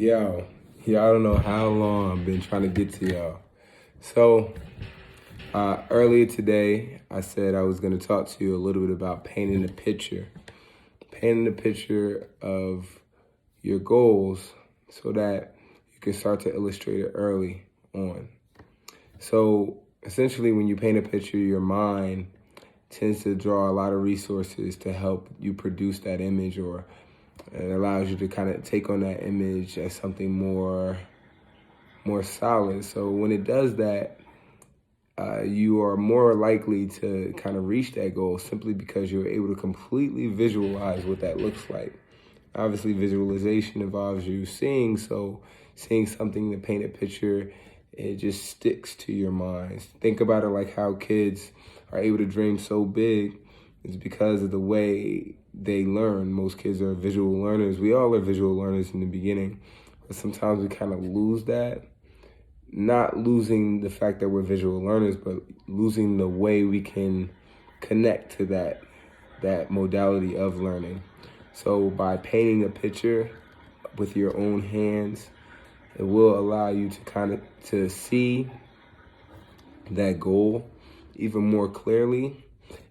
Yo, I don't know how long I've been trying to get to y'all. So, earlier today, I said I was going to talk to you a little bit about painting a picture of your goals so that you can start to illustrate it early on. So, essentially, when you paint a picture, your mind tends to draw a lot of resources to help you produce that image, or it allows you to kind of take on that image as something more solid. So when it does that, you are more likely to kind of reach that goal simply because you're able to completely visualize what that looks like. Obviously, visualization involves you seeing, so seeing something to paint a picture, it just sticks to your mind. Think about it like how kids are able to dream so big. It's because of the way they learn. Most kids are visual learners. We all are visual learners in the beginning, but sometimes we kind of lose that. Not losing the fact that we're visual learners, but losing the way we can connect to that modality of learning. So by painting a picture with your own hands, it will allow you to to see that goal even more clearly.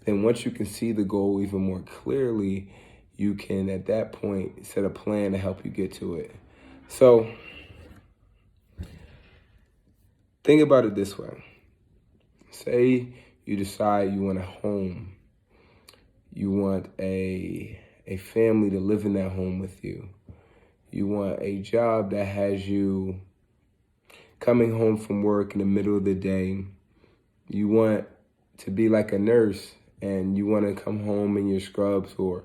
Then once you can see the goal even more clearly, you can at that point set a plan to help you get to it. So think about it this way. Say you decide you want a home. You want a family to live in that home with you. You want a job that has you coming home from work in the middle of the day. You want to be like a nurse, and you want to come home in your scrubs or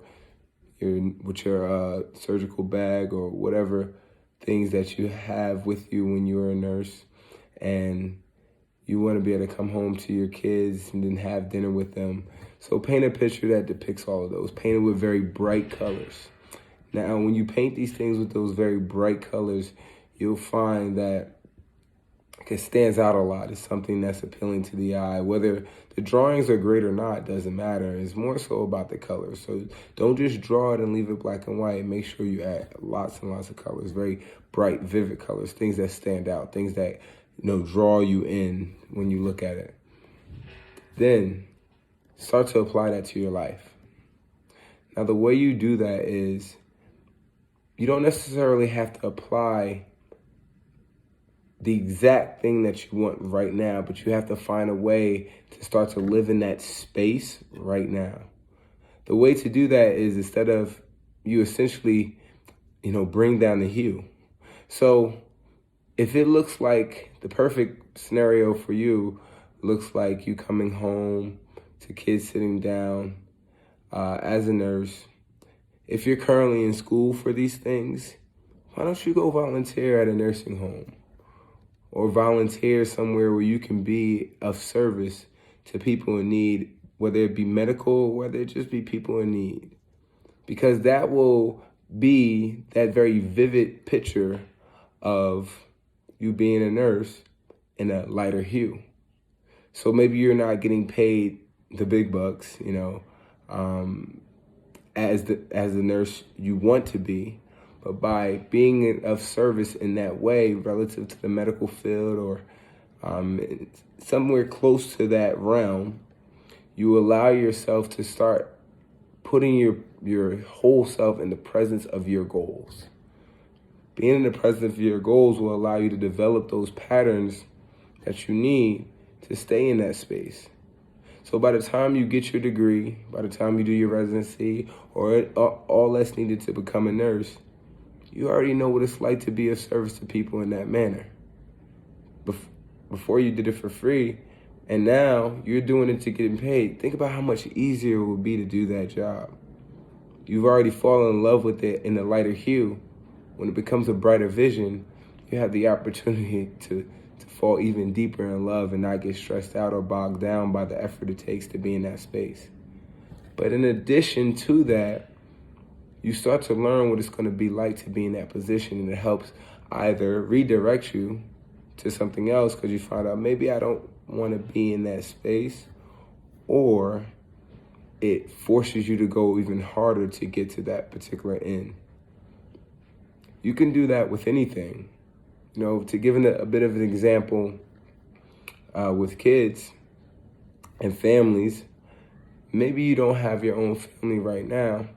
with your surgical bag or whatever things that you have with you when you're a nurse, and you want to be able to come home to your kids and then have dinner with them. So paint a picture that depicts all of those. Paint it with very bright colors. Now, when you paint these things with those very bright colors, you'll find that it stands out a lot. It's something that's appealing to the eye. Whether the drawings are great or not doesn't matter. It's more so about the colors. So don't just draw it and leave it black and white. Make sure you add lots and lots of colors, very bright, vivid colors, things that stand out, things that draw you in when you look at it. Then start to apply that to your life. Now, the way you do that is you don't necessarily have to apply the exact thing that you want right now, but you have to find a way to start to live in that space right now. The way to do that is instead of you essentially, bring down the hue. So if it looks like the perfect scenario for you, looks like you coming home to kids sitting down as a nurse. If you're currently in school for these things, why don't you go volunteer at a nursing home? Or volunteer somewhere where you can be of service to people in need, whether it be medical, whether it just be people in need. Because that will be that very vivid picture of you being a nurse in a lighter hue. So maybe you're not getting paid the big bucks, as the nurse you want to be, but by being of service in that way relative to the medical field or somewhere close to that realm, you allow yourself to start putting your whole self in the presence of your goals. Being in the presence of your goals will allow you to develop those patterns that you need to stay in that space. So by the time you get your degree, by the time you do your residency, or all that's needed to become a nurse, you already know what it's like to be of service to people in that manner. Before you did it for free, and now you're doing it to get paid. Think about how much easier it would be to do that job. You've already fallen in love with it in a lighter hue. When it becomes a brighter vision, you have the opportunity to fall even deeper in love and not get stressed out or bogged down by the effort it takes to be in that space. But in addition to that, you start to learn what it's going to be like to be in that position, and it helps either redirect you to something else because you find out maybe I don't want to be in that space, or it forces you to go even harder to get to that particular end. You can do that with anything. To give a bit of an example, with kids and families, maybe you don't have your own family right now,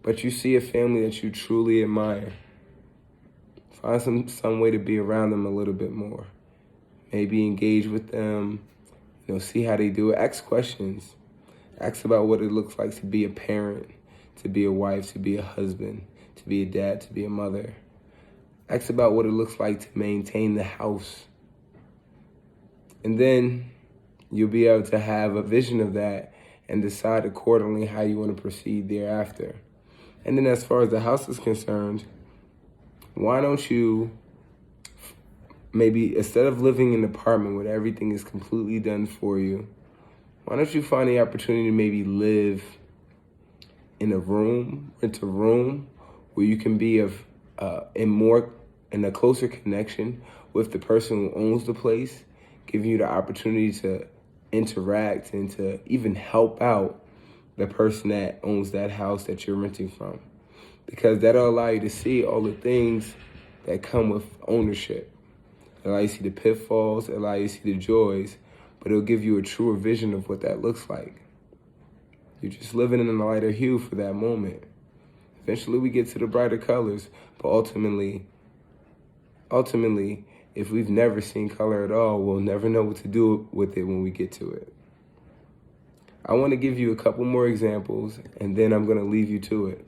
but you see a family that you truly admire. Find some way to be around them a little bit more. Maybe engage with them, see how they do it. Ask questions. Ask about what it looks like to be a parent, to be a wife, to be a husband, to be a dad, to be a mother. Ask about what it looks like to maintain the house. And then you'll be able to have a vision of that and decide accordingly how you want to proceed thereafter. And then as far as the house is concerned, why don't you maybe, instead of living in an apartment where everything is completely done for you, why don't you find the opportunity to maybe live in a room, rent a room, where you can be in a closer connection with the person who owns the place, giving you the opportunity to interact and to even help out the person that owns that house that you're renting from. Because that'll allow you to see all the things that come with ownership. It'll allow you to see the pitfalls, it'll allow you to see the joys, but it'll give you a truer vision of what that looks like. You're just living in a lighter hue for that moment. Eventually we get to the brighter colors, but ultimately, if we've never seen color at all, we'll never know what to do with it when we get to it. I want to give you a couple more examples, and then I'm going to leave you to it.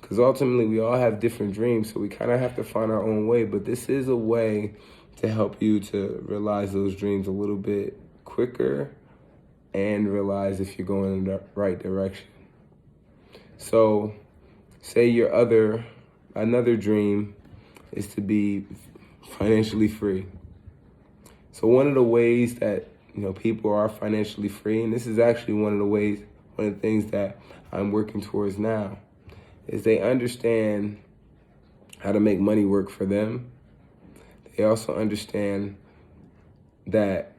Because ultimately, we all have different dreams, so we kind of have to find our own way. But this is a way to help you to realize those dreams a little bit quicker and realize if you're going in the right direction. So, say another dream is to be financially free. So one of the ways that people are financially free, and this is actually one of the things that I'm working towards now, is they understand how to make money work for them. They also understand that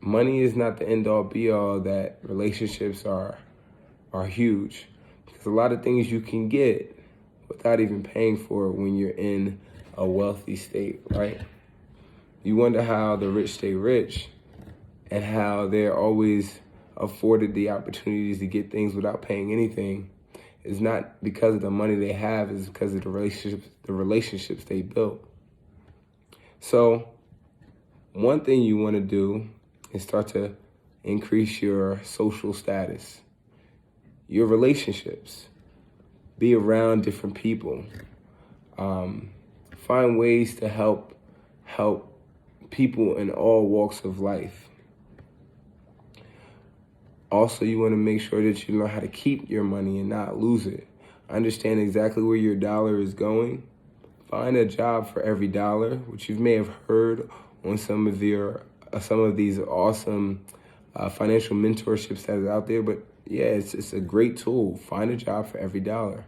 money is not the end-all be-all, that relationships are huge. Because a lot of things you can get without even paying for it when you're in a wealthy state, right? You wonder how the rich stay rich and how they're always afforded the opportunities to get things without paying anything. It's not because of the money they have, it's because of the relationships they built. So one thing you want to do is start to increase your social status, your relationships, be around different people, find ways to help people in all walks of life. Also, you want to make sure that you learn how to keep your money and not lose it. Understand exactly where your dollar is going. Find a job for every dollar, which you may have heard on some of these awesome financial mentorships that is out there. But yeah, it's a great tool. Find a job for every dollar.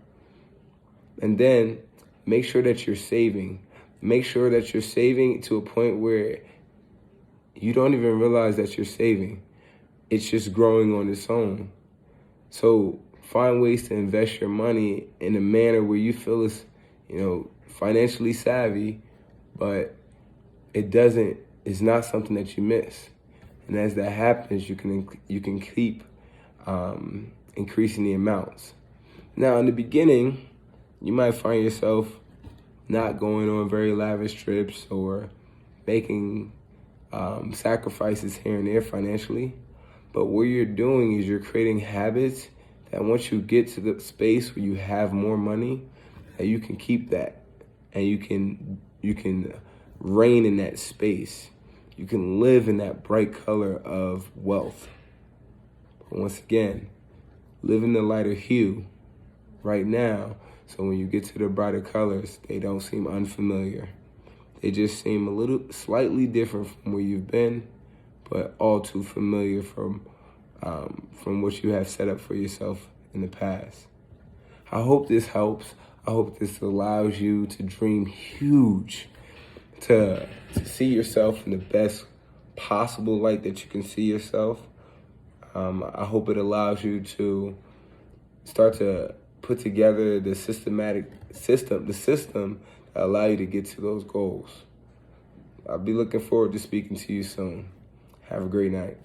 And then make sure that you're saving. Make sure that you're saving to a point where you don't even realize that you're saving. It's just growing on its own. So find ways to invest your money in a manner where you feel it's, financially savvy, but it's not something that you miss. And as that happens, you can keep increasing the amounts. Now, in the beginning, you might find yourself not going on very lavish trips or making sacrifices here and there financially. But what you're doing is you're creating habits that once you get to the space where you have more money, that you can keep that, and you can reign in that space. You can live in that bright color of wealth. But once again, live in the lighter hue right now, so when you get to the brighter colors, they don't seem unfamiliar. They just seem a little slightly different from where you've been, but all too familiar from what you have set up for yourself in the past. I hope this helps. I hope this allows you to dream huge, to see yourself in the best possible light that you can see yourself. I hope it allows you to start to put together the system that allow you to get to those goals. I'll be looking forward to speaking to you soon. Have a great night.